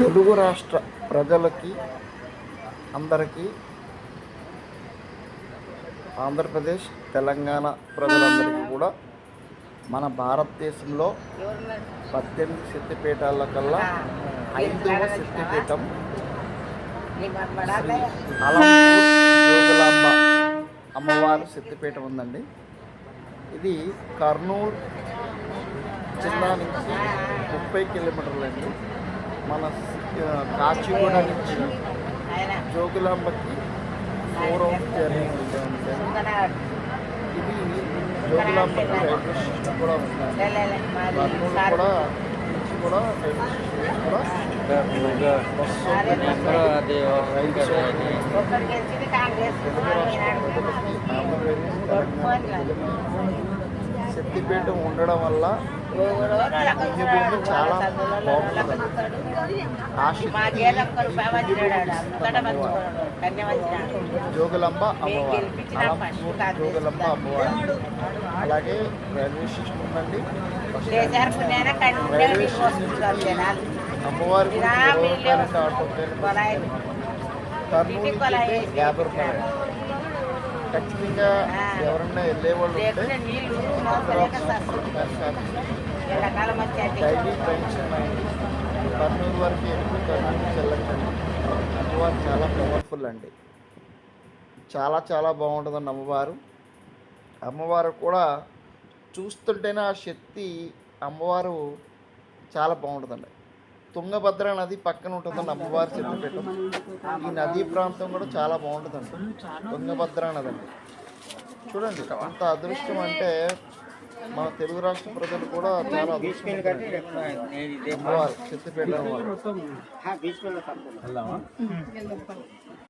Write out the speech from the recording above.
తెలుగు రాష్ట్ర ప్రజలకి అందరికీ, ఆంధ్రప్రదేశ్ తెలంగాణ ప్రజలందరికీ కూడా మన భారతదేశంలో 18 శక్తిపీఠాల కల్లా 5వ శక్తిపీఠం శ్రీ అలంపూర్ జోగులాంబ అమ్మవారి శక్తిపీఠం ఉందండి. ఇది కర్నూలు జిల్లా నుంచి 30 కిలోమీటర్లండి. మన కాచిగూడ నుంచి జోగులాంబకి 4 అవర్స్ జర్నీ ఉంటుంది. ఇది జోగులాంబకి రైల్వే స్టేషన్ కూడా ఉంది. కర్నూలు కూడా నుంచి కూడా రైల్వే స్టేషన్ కూడా బస్సు శక్తిపీఠం ఉండడం వల్ల భూమి చాలా బాగుంటుంది. జోగులాంబ అమ్మవారు, జోగులాంబ అమ్మవారు. అలాగే రైల్వే స్టేషన్ ఉందండి. రైల్వే స్టేషన్ నుంచి అమ్మవారి గురించి ఆటో కర్నూలు 50 రూపాయలు. ఖచ్చితంగా ఎవరన్నా వెళ్ళేవాళ్ళు ఉంటే డైలీ ట్రైన్స్ ఉన్నాయండి. కర్నూలు వరకు వెళ్ళి కర్నూలు నుంచి వెళ్ళండి. అమ్మవారు చాలా పవర్ఫుల్ అండి. చాలా చాలా బాగుంటుందండి అమ్మవారు. అమ్మవారు కూడా చూస్తుంటేనే ఆ శక్తి, అమ్మవారు చాలా బాగుంటుందండి. తుంగభద్ర నది పక్కన ఉంటుందండి అమ్మవారి శక్తిపీఠం. ఈ నదీ ప్రాంతం కూడా చాలా బాగుంటుందండి. తుంగభద్ర నది అండి. చూడండి అంత అదృష్టం అంటే మన తెలుగు రాష్ట్ర ప్రజలు కూడా చాలా అదృష్టం. అమ్మవారు శక్తిపీఠం